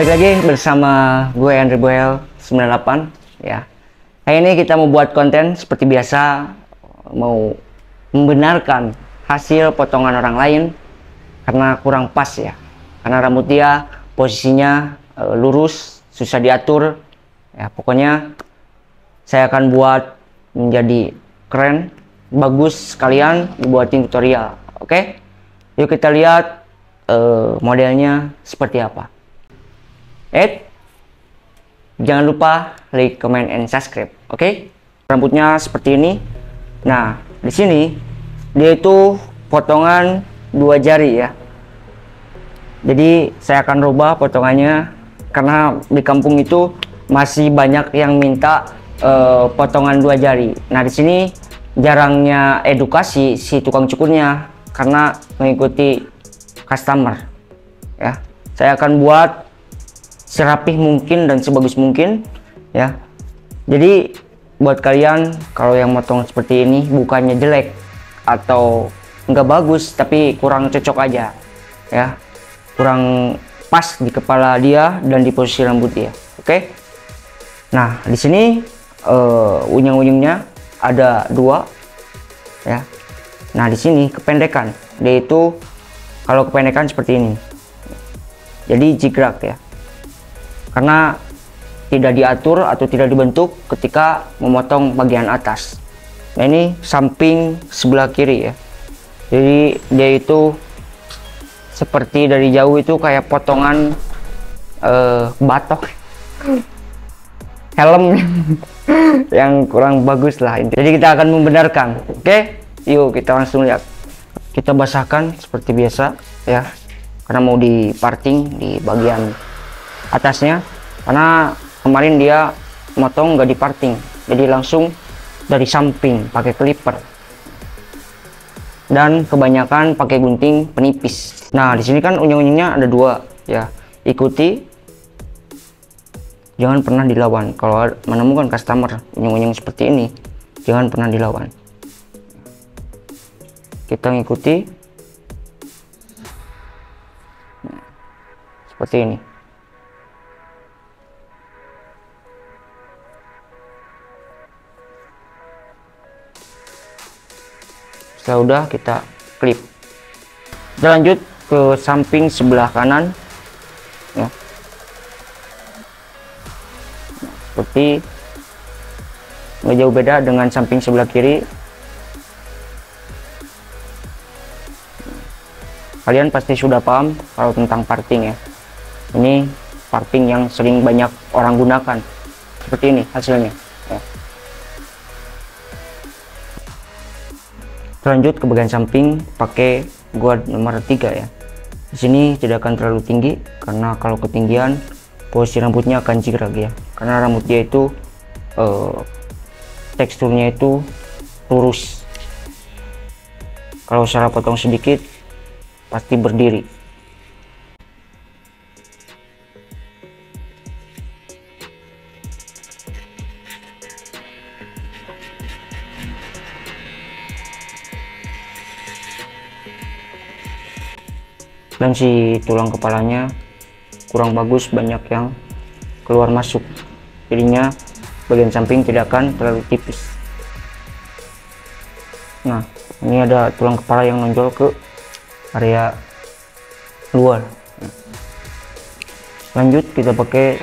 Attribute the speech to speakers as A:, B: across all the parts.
A: Balik lagi bersama gue Andre Boel 98 ya. Hari ini kita mau buat konten seperti biasa, mau membenarkan hasil potongan orang lain karena kurang pas ya. Karena rambut dia posisinya lurus, susah diatur. Ya, pokoknya saya akan buat menjadi keren, bagus sekalian dibuatin tutorial. Oke? Yuk kita lihat modelnya seperti apa. Jangan lupa like, comment, and subscribe. Oke? Rambutnya seperti ini. Nah, di sini dia itu potongan 2 jari ya. Jadi saya akan rubah potongannya karena di kampung itu masih banyak yang minta potongan 2 jari. Nah, di sini jarangnya edukasi si tukang cukurnya karena mengikuti customer ya. Saya akan buat serapih mungkin dan sebagus mungkin ya. Jadi buat kalian kalau yang motong seperti ini bukannya jelek atau nggak bagus, tapi kurang cocok aja ya, kurang pas di kepala dia dan di posisi rambut dia. Oke. Nah, di sini unyang-unyungnya ada 2 ya. Nah, di sini kependekan, dia itu kalau kependekan seperti ini, jadi jigrak ya, karena tidak diatur atau tidak dibentuk ketika memotong bagian atas. Nah, ini samping sebelah kiri ya, jadi dia itu seperti dari jauh itu kayak potongan batok helm yang kurang bagus lah. Jadi kita akan membenarkan. Oke, yuk kita langsung lihat. Kita basahkan seperti biasa ya, karena mau di parting di bagian atasnya, karena kemarin dia motong nggak di parting, jadi langsung dari samping pakai clipper dan kebanyakan pakai gunting penipis. Nah, di sini kan unyeng-unyengnya ada 2 ya, ikuti, jangan pernah dilawan. Kalau menemukan customer unyeng-unyeng seperti ini, jangan pernah dilawan. Kita ngikuti seperti ini. Setelah udah kita klip, kita lanjut ke samping sebelah kanan ya. Seperti nggak jauh beda dengan samping sebelah kiri. Kalian pasti sudah paham kalau tentang parting ya. Ini parting yang sering banyak orang gunakan. Seperti ini hasilnya ya. Lanjut ke bagian samping pakai guard nomor 3 ya. Di sini tidak akan terlalu tinggi karena kalau ketinggian posisi rambutnya akan jigrak ya. Karena rambut dia itu teksturnya itu lurus. Kalau salah potong sedikit pasti berdiri. Dan si tulang kepalanya kurang bagus, banyak yang keluar masuk, jadinya bagian samping tidak akan terlalu tipis. Nah, ini ada tulang kepala yang nonjol ke area luar. Lanjut kita pakai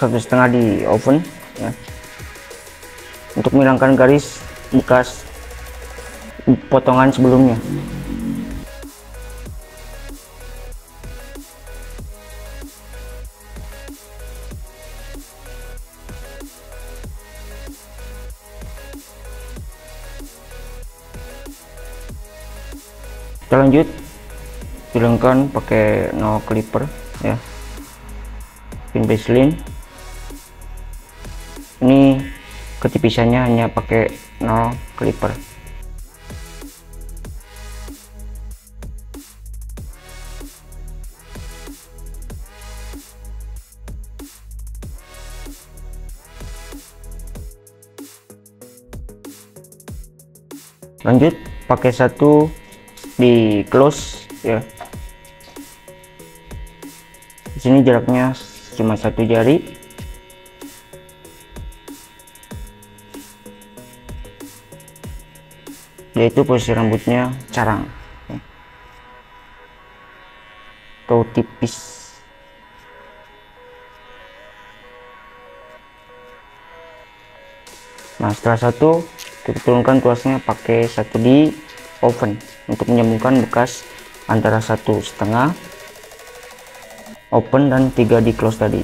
A: 1,5 di oven ya, untuk menghilangkan garis bekas potongan sebelumnya. Kita lanjut hilangkan pakai no clipper ya, pin baseline. Ini ketipisannya hanya pakai no clipper. Lanjut pakai satu di close ya. Di sini jaraknya cuma satu jari. Yaitu posisi rambutnya carang atau tipis. Nah, setelah satu, kita turunkan tuasnya pakai satu di oven untuk menyambungkan bekas antara 1,5 open dan 3 di close tadi.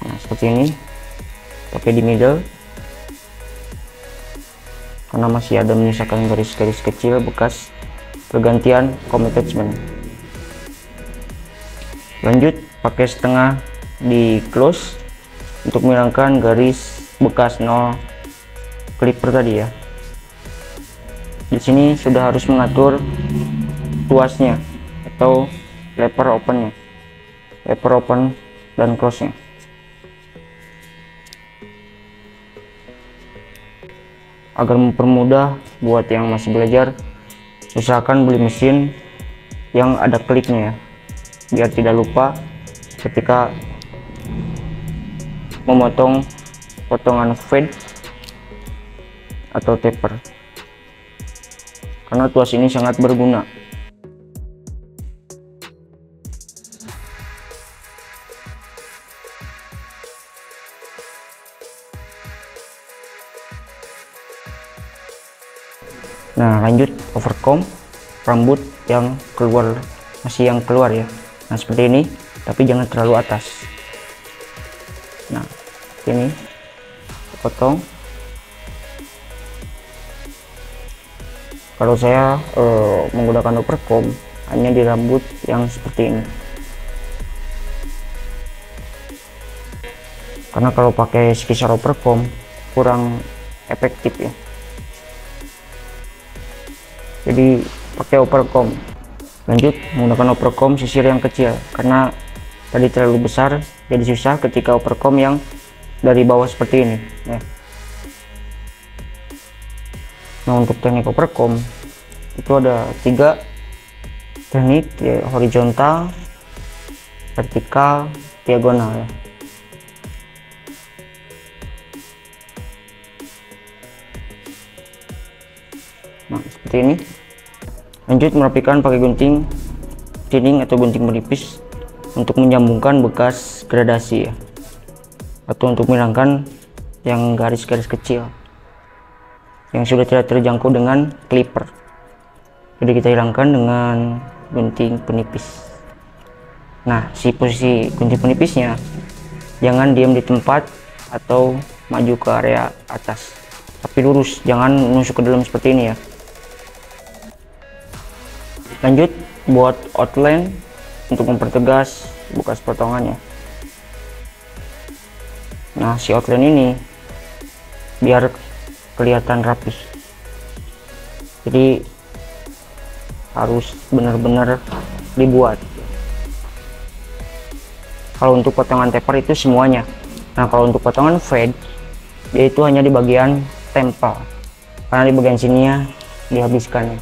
A: Nah, seperti ini, pakai di middle karena masih ada menyisakan garis-garis kecil bekas pergantian comb attachment. Lanjut pakai setengah di close untuk menghilangkan garis bekas 0 clipper tadi ya. Di sini sudah harus mengatur tuasnya atau lever opennya, lever open dan close nya. Agar mempermudah buat yang masih belajar, usahakan beli mesin yang ada kliknya ya, biar tidak lupa ketika memotong potongan fade atau taper, karena tuas ini sangat berguna. Nah, lanjut overcomb rambut yang keluar, masih yang keluar ya. Nah, seperti ini, tapi jangan terlalu atas. Nah, ini potong. Kalau saya menggunakan overcomb hanya di rambut yang seperti ini, karena kalau pakai skisser overcomb kurang efektif ya. Jadi pakai overcomb. Lanjut menggunakan overcomb sisir yang kecil, karena tadi terlalu besar jadi susah ketika overcomb yang dari bawah seperti ini ya. Nah, untuk teknik overcomb itu ada 3 teknik ya: horizontal, vertikal, diagonal ya. Nah, seperti ini. Lanjut merapikan pakai gunting thinning atau gunting menipis untuk menyambungkan bekas gradasi ya, atau untuk menghilangkan yang garis-garis kecil yang sudah tidak terjangkau dengan clipper. Jadi kita hilangkan dengan gunting penipis. Nah, si posisi gunting penipisnya jangan diam di tempat atau maju ke area atas, tapi lurus, jangan menusuk ke dalam seperti ini ya. Lanjut buat outline untuk mempertegas bekas potongannya. Nah, si outline ini biar kelihatan rapi, jadi harus benar-benar dibuat. Kalau untuk potongan taper itu semuanya. Nah, kalau untuk potongan fade, dia itu hanya di bagian tempel, karena di bagian sininya dihabiskan.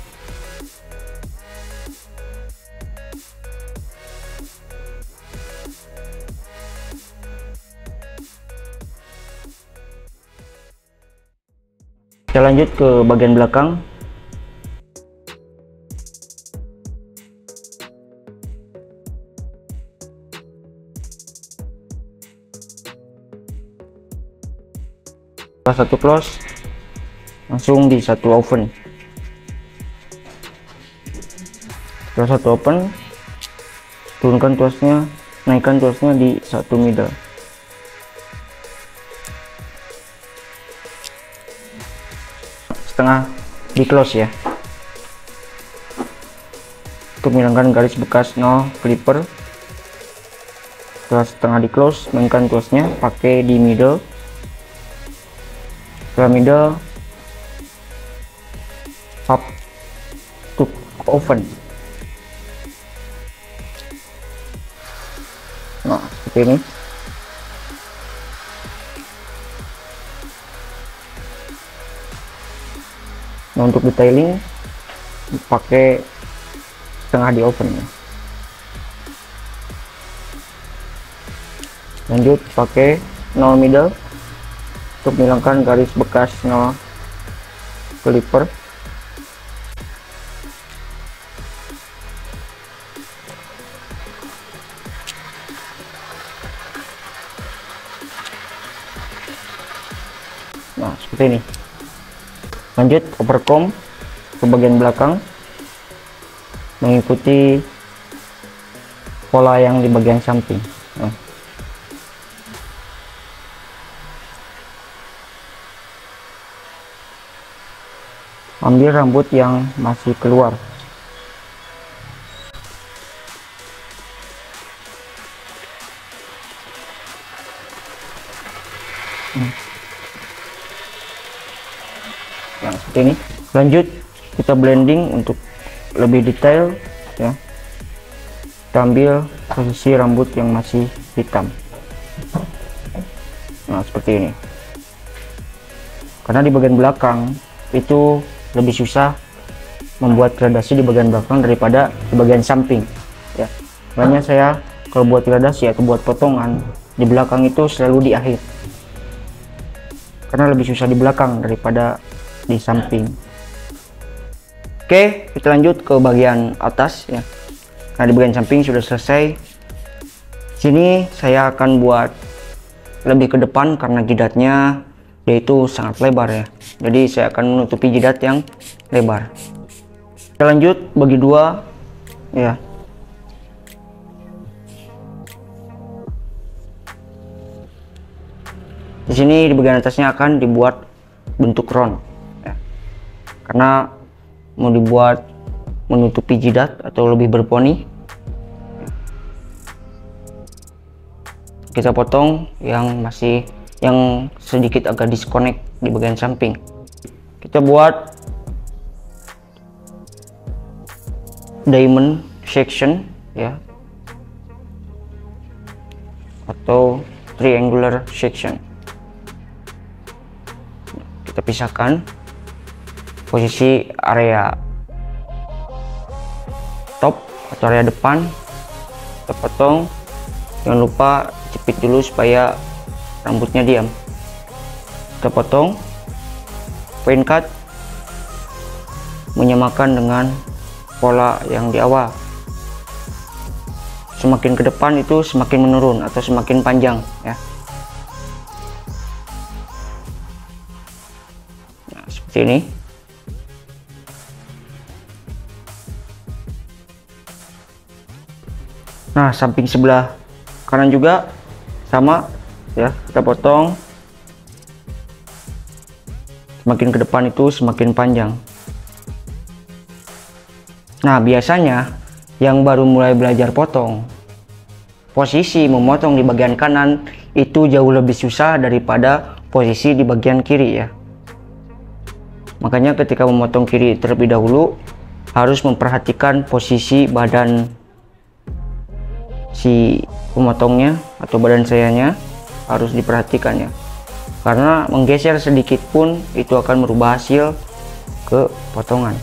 A: Kita lanjut ke bagian belakang. Setelah satu close, langsung di satu open. Setelah satu open, turunkan tuasnya, naikkan tuasnya di satu middle. Setengah di close ya, untuk menghilangkan garis bekas 0 clipper. Setelah setengah di close, mainkan tuasnya pakai di middle. Setelah middle, up to open. Nah, seperti ini. Nah, untuk detailing pakai setengah di oven ya. Lanjut pakai nail middle untuk menghilangkan garis bekas nail clipper. Nah, seperti ini. Lanjut overcomb ke bagian belakang mengikuti pola yang di bagian samping. Nah. Ambil rambut yang masih keluar. Yang seperti ini. Lanjut kita blending untuk lebih detail ya. Kita ambil posisi rambut yang masih hitam. Nah, seperti ini. Karena di bagian belakang itu lebih susah membuat gradasi di bagian belakang daripada di bagian samping ya. Makanya saya kalau buat gradasi atau buat potongan di belakang itu selalu di akhir, karena lebih susah di belakang daripada di samping. Oke, kita lanjut ke bagian atas ya. Nah, di bagian samping sudah selesai. Sini saya akan buat lebih ke depan karena jidatnya dia itu sangat lebar ya. Jadi saya akan menutupi jidat yang lebar. Kita lanjut bagi dua ya. Di sini di bagian atasnya akan dibuat bentuk round ya. Karena mau dibuat menutupi jidat atau lebih berponi. Kita potong yang sedikit agak disconnect di bagian samping. Kita buat diamond section ya, atau triangular section. Kita pisahkan posisi area top atau area depan, kita potong. Jangan lupa jepit dulu supaya rambutnya diam. Kita potong, point cut, menyamakan dengan pola yang di awal. Semakin ke depan itu semakin menurun atau semakin panjang ya. Nah, seperti ini. Nah, samping sebelah kanan juga sama ya, kita potong. Semakin ke depan itu semakin panjang. Nah, biasanya yang baru mulai belajar potong, posisi memotong di bagian kanan itu jauh lebih susah daripada posisi di bagian kiri ya. Makanya ketika memotong kiri terlebih dahulu harus memperhatikan posisi badan si pemotongnya atau badan sayanya, harus diperhatikan ya. Karena menggeser sedikit pun itu akan merubah hasil ke potongan.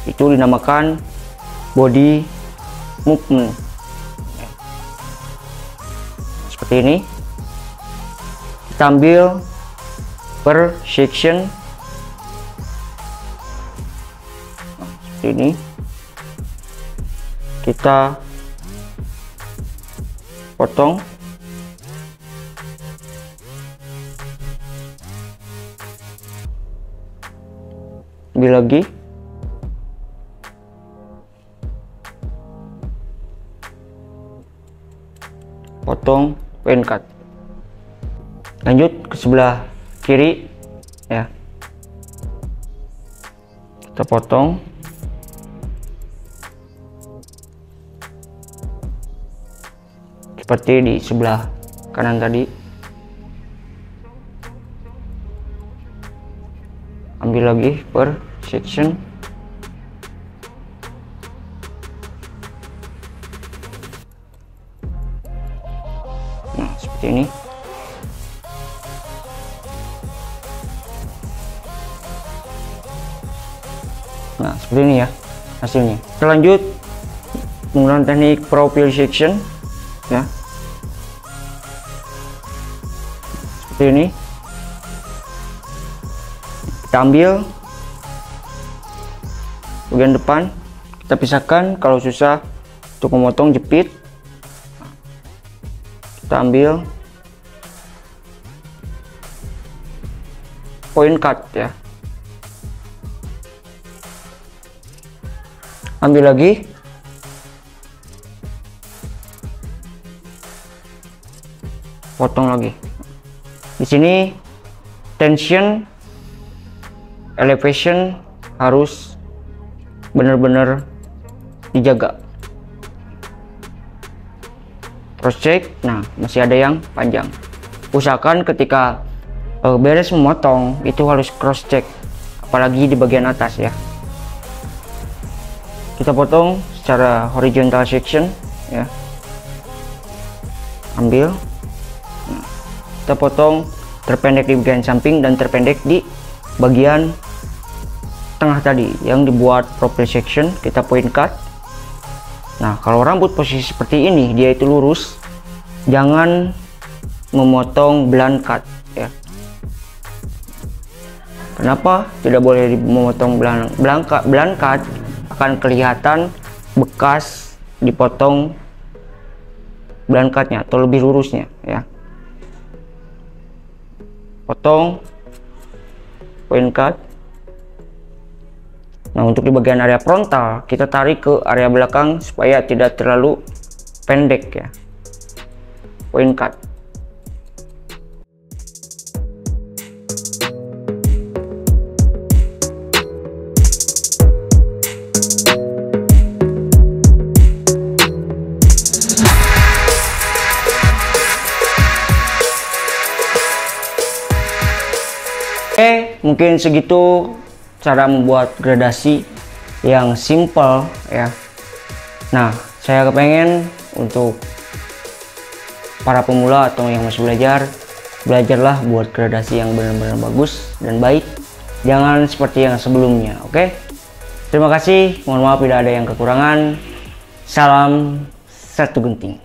A: Itu dinamakan body movement. Seperti ini. Kita ambil per section. Seperti ini. Kita potong. Ambil lagi. Potong, point cut. Lanjut ke sebelah kiri ya. Kita potong. Seperti di sebelah kanan tadi. Ambil lagi per section. Nah, seperti ini. Nah, seperti ini ya hasilnya. Kita lanjut menggunakan teknik profile section ya, seperti ini. Kita ambil bagian depan, kita pisahkan. Kalau susah untuk memotong jepit, kita ambil point cut ya, ambil lagi, potong lagi. Di sini tension elevation harus benar-benar dijaga. Cross check. Nah, masih ada yang panjang. Usahakan ketika beres memotong itu harus cross check, apalagi di bagian atas ya. Kita potong secara horizontal section ya, ambil. Nah, kita potong terpendek di bagian samping dan terpendek di bagian tengah tadi yang dibuat profile section. Kita point cut. Nah, kalau rambut posisi seperti ini dia itu lurus, jangan memotong blunt cut ya. Kenapa tidak boleh memotong blunt cut? Akan kelihatan bekas dipotong blunt cutnya atau lebih lurusnya ya. Potong point cut. Nah, untuk di bagian area frontal kita tarik ke area belakang supaya tidak terlalu pendek ya. Point cut. Oke, mungkin segitu cara membuat gradasi yang simple ya. Nah, saya kepengen untuk para pemula atau yang masih belajarlah buat gradasi yang benar-benar bagus dan baik, jangan seperti yang sebelumnya. Oke, terima kasih, mohon maaf bila ada yang kekurangan. Salam satu genting.